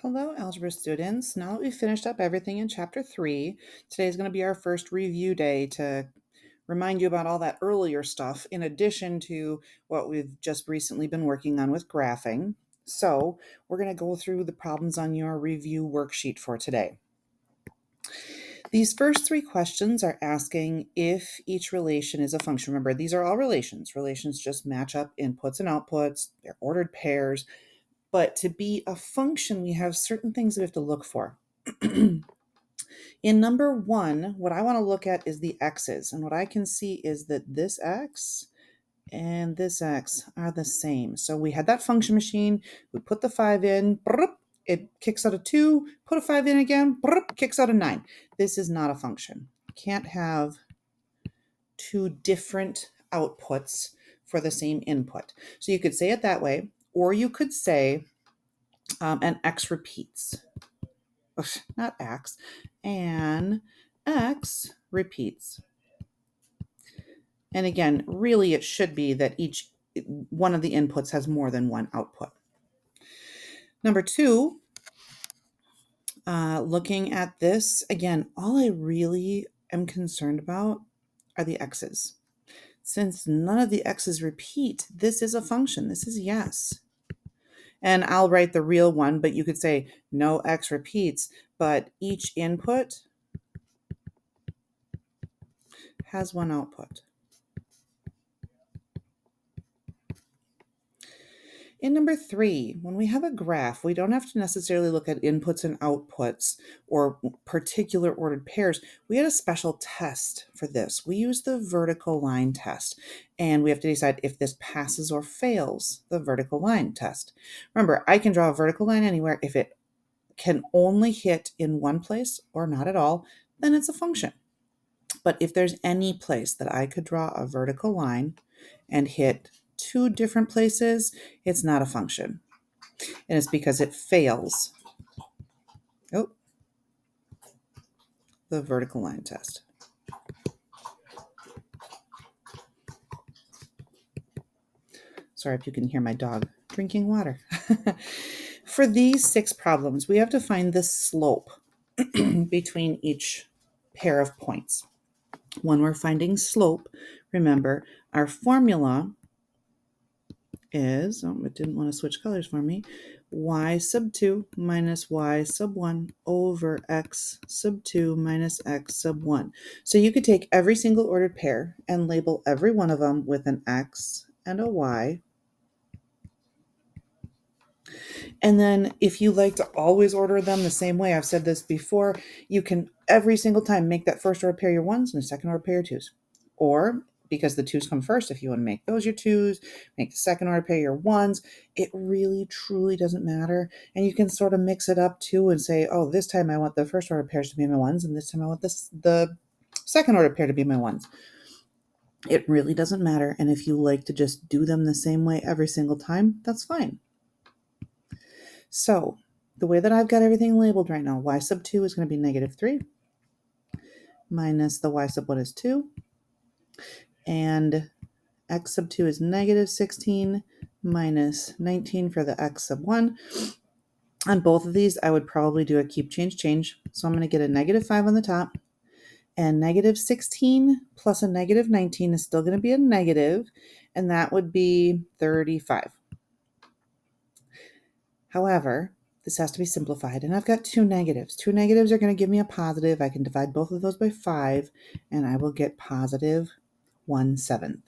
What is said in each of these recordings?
Hello, algebra students. Now that we've finished up everything in chapter 3, today is going to be our first review day to remind you about all that earlier stuff, in addition to what we've just recently been working on with graphing. So we're going to go through the problems on your review worksheet for today. These first 3 questions are asking if each relation is a function. Remember, these are all relations. Relations just match up inputs and outputs. They're ordered pairs. But to be a function, we have certain things that we have to look for. In number 1, what I want to look at is the x's. And what I can see is that this x and this x are the same. So we had that function machine. We put the 5 in. It kicks out a 2. Put a 5 in again. Kicks out a 9. This is not a function. You can't have 2 different outputs for the same input. So you could say it that way, or you could say an x repeats. Not x. And x repeats. And again, really it should be that each one of the inputs has more than one output. Number 2, looking at this, again, all I really am concerned about are the x's. Since none of the x's repeat, this is a function. This is yes. And I'll write the real one, but you could say no x repeats, but each input has one output. In number 3, when we have a graph, we don't have to necessarily look at inputs and outputs or particular ordered pairs. We had a special test for this. We use the vertical line test, and we have to decide if this passes or fails the vertical line test. Remember, I can draw a vertical line anywhere. If it can only hit in one place or not at all, then it's a function. But if there's any place that I could draw a vertical line and hit 2 different places, it's not a function. And it's because it fails the vertical line test. Sorry if you can hear my dog drinking water. For these 6 problems, we have to find the slope between each pair of points. When we're finding slope, remember, our formula is, it didn't want to switch colors for me, y sub 2 minus y sub 1 over x sub 2 minus x sub 1. So you could take every single ordered pair and label every one of them with an x and a y. And then if you like to always order them the same way, I've said this before, you can every single time make that first order pair your 1s and the second order pair your 2s. Or because the 2s come first, if you want to make those your 2s, make the second order pair your 1s. It really, truly doesn't matter. And you can sort of mix it up too and say, oh, this time I want the first order pairs to be my 1s, and this time I want the second order pair to be my 1s. It really doesn't matter. And if you like to just do them the same way every single time, that's fine. So the way that I've got everything labeled right now, y sub 2 is going to be negative 3 minus the y sub 1 is 2. And x sub 2 is negative 16 minus 19 for the x sub 1. On both of these, I would probably do a keep, change. So I'm going to get a negative 5 on the top. And negative 16 plus a negative 19 is still going to be a negative, and that would be 35. However, this has to be simplified, and I've got 2 negatives. 2 negatives are going to give me a positive. I can divide both of those by 5, and I will get positive 1/7.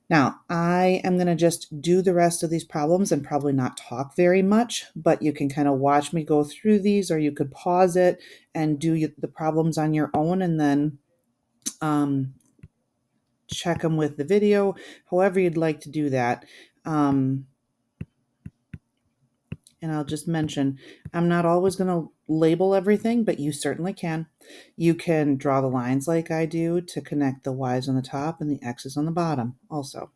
Now, I am going to just do the rest of these problems and probably not talk very much, but you can kind of watch me go through these, or you could pause it and do the problems on your own and then check them with the video, however you'd like to do that. And I'll just mention, I'm not always going to label everything, but you certainly can. You can draw the lines like I do to connect the y's on the top and the x's on the bottom also.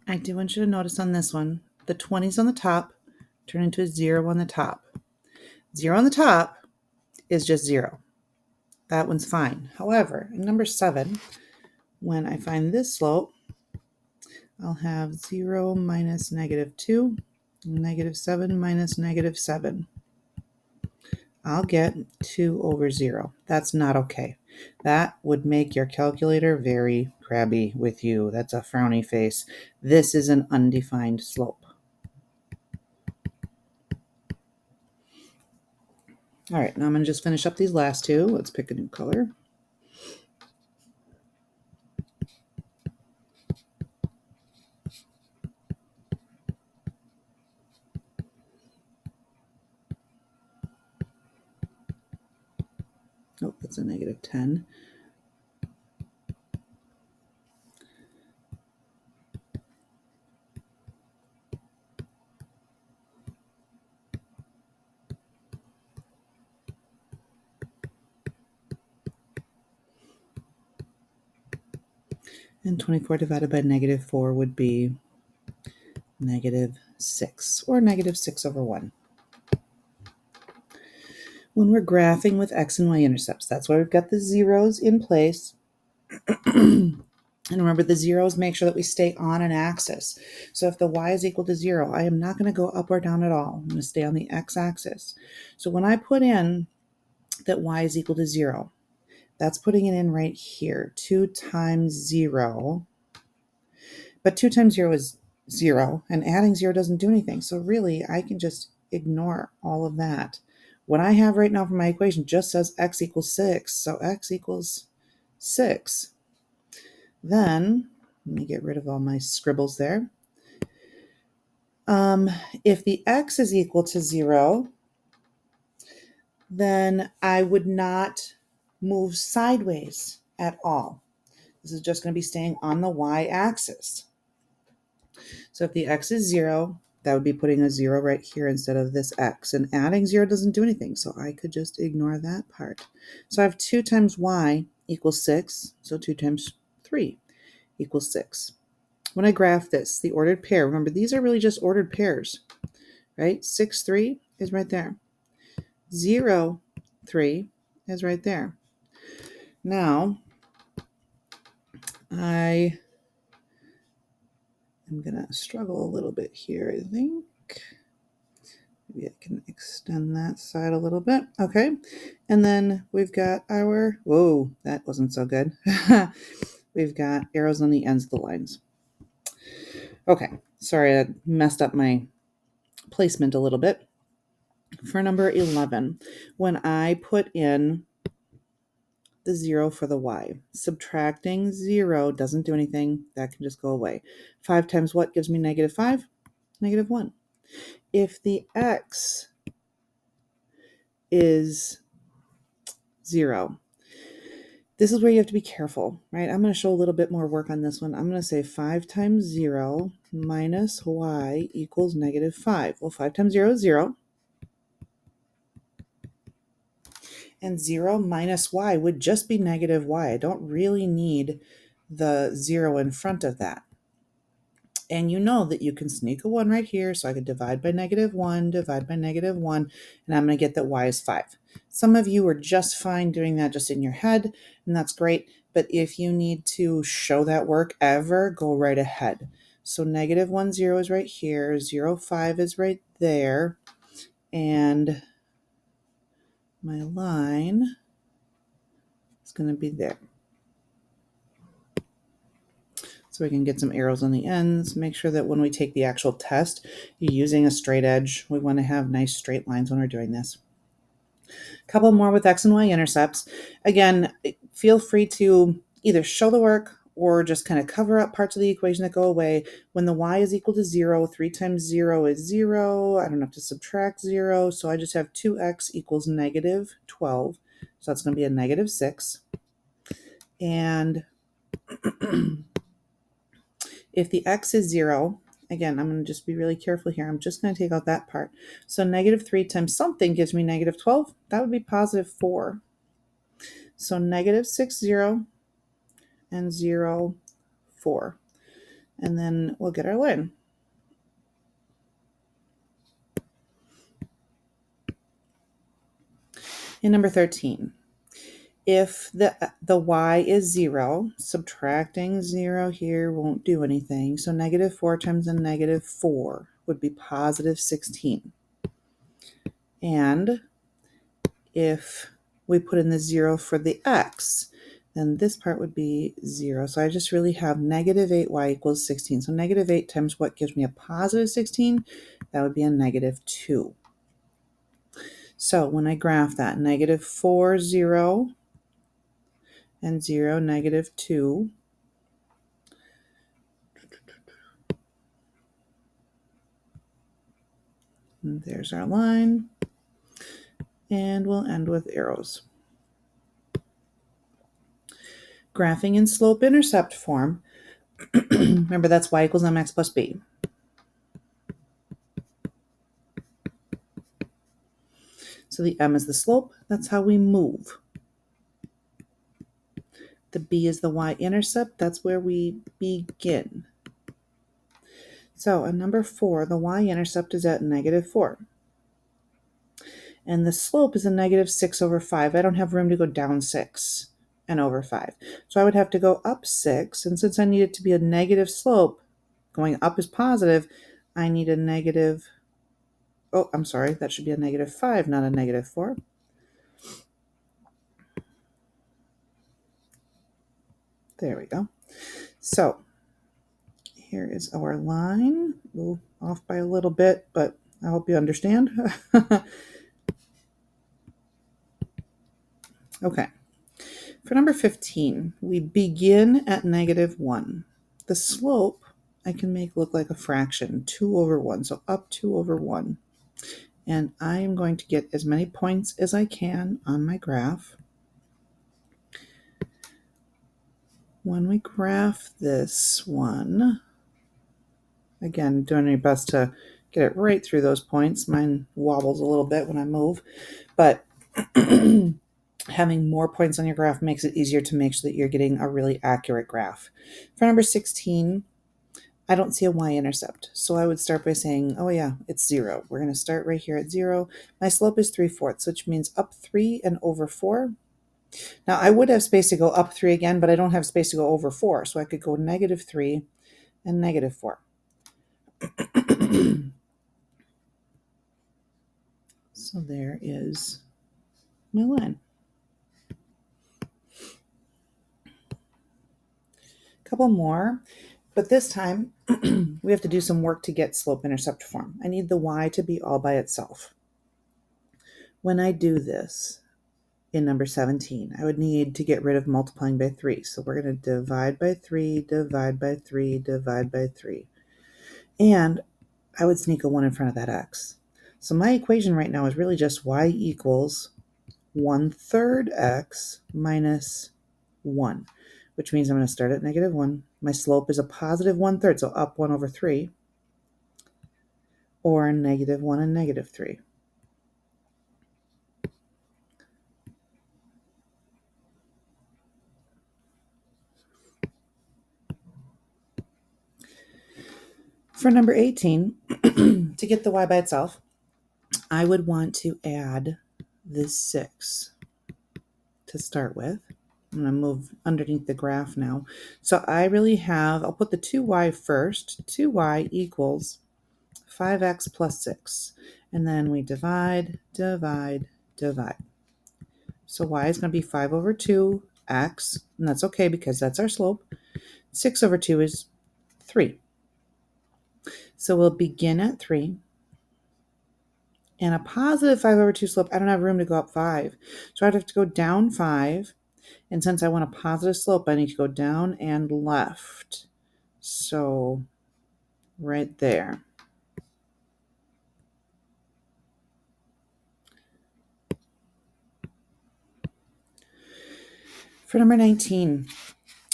I do want you to notice on this one, the 20s on the top turn into a 0 on the top. 0 on the top is just 0. That one's fine. However, in number 7, when I find this slope, I'll have 0 minus -2, -7 minus -7. I'll get 2 over 0. That's not okay. That would make your calculator very crabby with you. That's a frowny face. This is an undefined slope. All right, now I'm going to just finish up these last two. Let's pick a new color. Oh, that's a -10. And 24 divided by -4 would be -6, or -6 over 1. When we're graphing with x and y intercepts, that's why we've got the zeros in place. And remember, the zeros make sure that we stay on an axis. So if the y is equal to 0, I am not going to go up or down at all. I'm going to stay on the x-axis. So when I put in that y is equal to 0, that's putting it in right here. 2 times 0. But 2 times 0 is 0, and adding 0 doesn't do anything. So really, I can just ignore all of that. What I have right now for my equation just says x equals 6. So x equals 6. Then, let me get rid of all my scribbles there. If the x is equal to 0, then I would not move sideways at all. This is just going to be staying on the y-axis. So if the x is 0, that would be putting a 0 right here instead of this x. And adding 0 doesn't do anything, so I could just ignore that part. So I have 2 times y equals 6, so 2 times 3 equals 6. When I graph this, the ordered pair, remember these are really just ordered pairs, right? 6, 3 is right there. 0, 3 is right there. Now, I am going to struggle a little bit here, I think. Maybe I can extend that side a little bit. Okay. And then we've got our, whoa, that wasn't so good. We've got arrows on the ends of the lines. Okay. Sorry, I messed up my placement a little bit. For number 11, when I put in the 0 for the y, subtracting 0 doesn't do anything. That can just go away. 5 times what gives me -5? -1. If the x is 0, this is where you have to be careful, right? I'm going to show a little bit more work on this one. I'm going to say 5 times 0 minus y equals -5. Well, 5 times 0 is 0. And 0 minus y would just be -y. I don't really need the 0 in front of that. And you know that you can sneak a 1 right here, so I could divide by -1, divide by -1, and I'm going to get that y is 5. Some of you are just fine doing that just in your head, and that's great. But if you need to show that work ever, go right ahead. So -1, 0 is right here, 0, 5 is right there, and my line is going to be there. So we can get some arrows on the ends. Make sure that when we take the actual test, you're using a straight edge. We want to have nice straight lines when we're doing this. A couple more with x and y intercepts. Again, feel free to either show the work or just kind of cover up parts of the equation that go away. When the y is equal to 0, 3 times 0 is 0. I don't have to subtract 0, so I just have 2x equals -12. So that's going to be a -6. And if the x is 0, again, I'm going to just be really careful here. I'm just going to take out that part. So -3 times something gives me -12. That would be +4. So -6, 0, and 0, 4. and then we'll get our line. In number 13, if the y is 0, subtracting 0 here won't do anything. So negative 4 times a negative 4 would be positive 16. And if we put in the 0 for the x, then this part would be 0. So I just really have negative 8y equals 16. So negative 8 times what gives me a positive 16? That would be a negative 2. So when I graph that, negative 4, 0, and 0, negative 2. And there's our line. And we'll end with arrows. Graphing in slope-intercept form. Remember, that's y equals mx plus b. So the m is the slope. That's how we move. The b is the y-intercept. That's where we begin. So on number 4, the y-intercept is at negative 4. And the slope is a negative 6 over 5. I don't have room to go down 6 and over 5. So I would have to go up 6. And since I need it to be a negative slope, going up is positive, I need a negative, oh, I'm sorry, that should be a negative 5, not a negative 4. There we go. So here is our line. We'll off by a little bit, but I hope you understand. Okay. For number 15, we begin at negative 1. The slope I can make look like a fraction, 2 over 1, so up 2 over 1. And I am going to get as many points as I can on my graph. When we graph this one, again, doing my best to get it right through those points. Mine wobbles a little bit when I move, but having more points on your graph makes it easier to make sure that you're getting a really accurate graph. For number 16, I don't see a y-intercept, so I would start by saying, oh yeah, it's 0. We're going to start right here at 0. My slope is 3/4, which means up 3 and over 4. Now, I would have space to go up 3 again, but I don't have space to go over 4, so I could go negative 3 and negative 4. So there is my line. A couple more, but this time we have to do some work to get slope-intercept form. I need the y to be all by itself. When I do this in number 17, I would need to get rid of multiplying by 3. So we're going to divide by 3, divide by 3, divide by 3. And I would sneak a 1 in front of that x. So my equation right now is really just y equals 1/3 x minus 1, which means I'm going to start at negative 1. My slope is a positive 1/3, so up 1 over 3, or negative 1 and negative 3. For number 18, to get the y by itself, I would want to add this 6 to start with. I'm going to move underneath the graph now. So I really have, I'll put the 2y first. 2y equals 5x plus 6. And then we divide, divide, divide. So y is going to be 5 over 2x, and that's okay because that's our slope. 6 over 2 is 3. So we'll begin at 3. And a positive 5 over 2 slope, I don't have room to go up 5. So I'd have to go down 5. And since I want a positive slope, I need to go down and left. So right there. For number 19,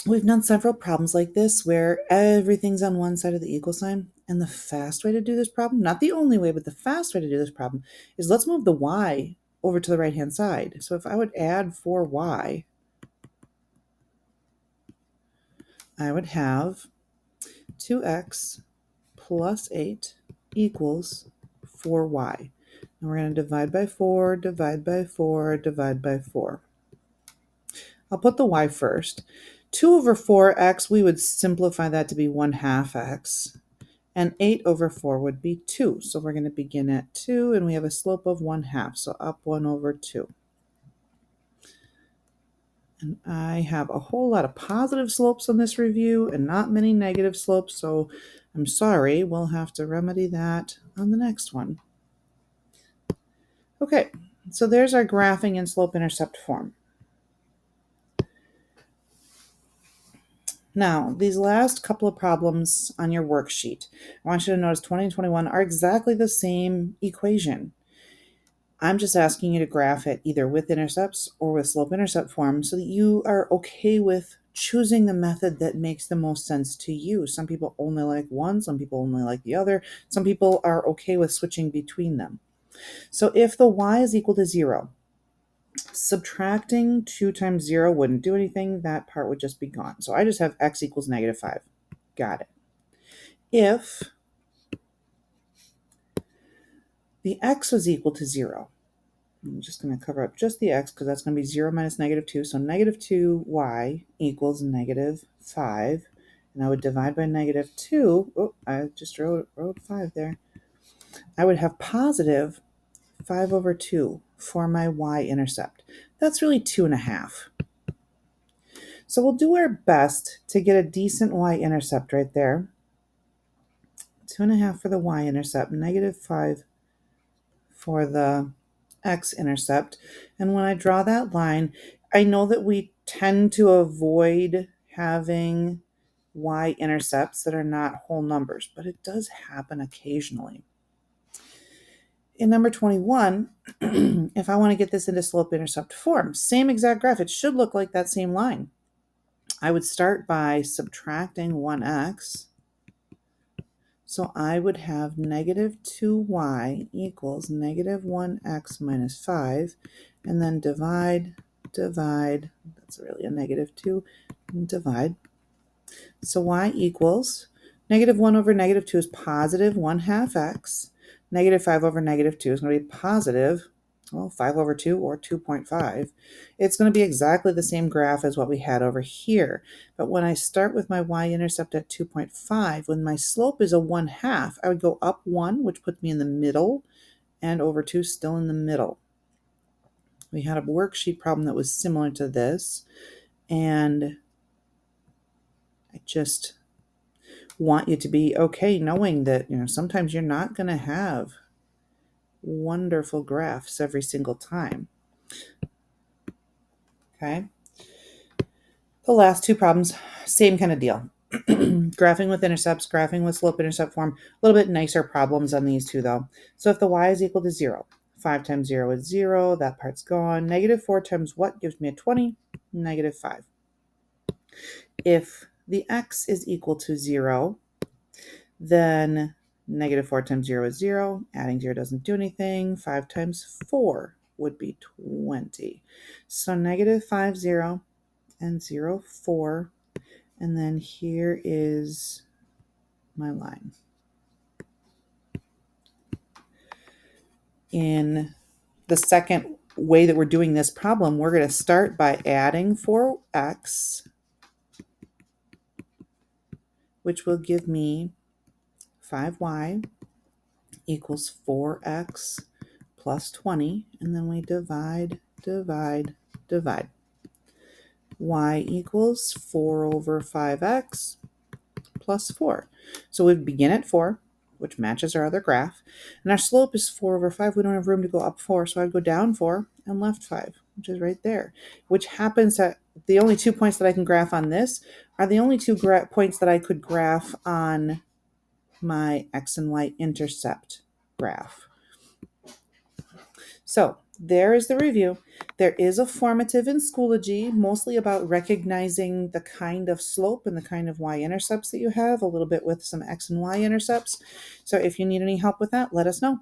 we've done several problems like this where everything's on one side of the equal sign. And the fast way to do this problem, not the only way, but the fast way to do this problem is let's move the y over to the right-hand side. So if I would add 4y, I would have 2x plus 8 equals 4y. And we're going to divide by 4, divide by 4, divide by 4. I'll put the y first. 2 over 4x, we would simplify that to be 1/2 x. And 8 over 4 would be 2. So we're going to begin at 2, and we have a slope of 1/2, so up 1 over 2. And I have a whole lot of positive slopes on this review and not many negative slopes, so I'm sorry, we'll have to remedy that on the next one. Okay, so there's our graphing in slope-intercept form. Now, these last couple of problems on your worksheet, I want you to notice 20 and 21 are exactly the same equation. I'm just asking you to graph it either with intercepts or with slope-intercept form so that you are okay with choosing the method that makes the most sense to you. Some people only like one, some people only like the other. Some people are okay with switching between them. So if the y is equal to 0, subtracting 2 times 0 wouldn't do anything. That part would just be gone. So I just have x equals -5. Got it. If the x was equal to 0, I'm just going to cover up just the x because that's going to be 0 minus -2. So -2y equals -5. And I would divide by -2. Oh, I just wrote 5 there. I would have positive 5 over 2 for my y-intercept. That's really 2.5. So we'll do our best to get a decent y-intercept right there. 2.5 for the y-intercept, -5 for the x-intercept. And when I draw that line, I know that we tend to avoid having y-intercepts that are not whole numbers, but it does happen occasionally. In number 21, if I want to get this into slope-intercept form, same exact graph, it should look like that same line. I would start by subtracting 1x. So I would have -2y equals -1x minus 5, and then divide, that's really a -2, and divide. So y equals -1 over -2 is positive 1/2 x. -5 over -2 is going to be positive, 5 over 2 or 2.5. It's going to be exactly the same graph as what we had over here. But when I start with my y-intercept at 2.5, when my slope is a 1/2, I would go up 1, which puts me in the middle, and over 2 still in the middle. We had a worksheet problem that was similar to this, and I just want you to be okay knowing that, sometimes you're not going to have wonderful graphs every single time. Okay. The last two problems, same kind of deal. Graphing with intercepts, graphing with slope-intercept form. A little bit nicer problems on these two, though. So if the y is equal to 0, 5 times 0 is 0. That part's gone. -4 times what gives me a 20? -5. If the x is equal to 0, then -4 times 0 is 0. Adding 0 doesn't do anything. 5 times 4 would be 20. So -5, 0, and 0, 4. And then here is my line. In the second way that we're doing this problem, we're going to start by adding 4x, which will give me 5y equals 4x plus 20. And then we divide. Y equals 4 over 5x plus 4. So we begin at 4, which matches our other graph. And our slope is 4 over 5. We don't have room to go up 4, so I'd go down 4 and left 5, which is right there. Which happens to, the only 2 points that I can graph on this are the only 2 points that I could graph on my x and y intercept graph. So there is the review. There is a formative in Schoology, mostly about recognizing the kind of slope and the kind of y-intercepts that you have, a little bit with some x and y intercepts. So if you need any help with that, let us know.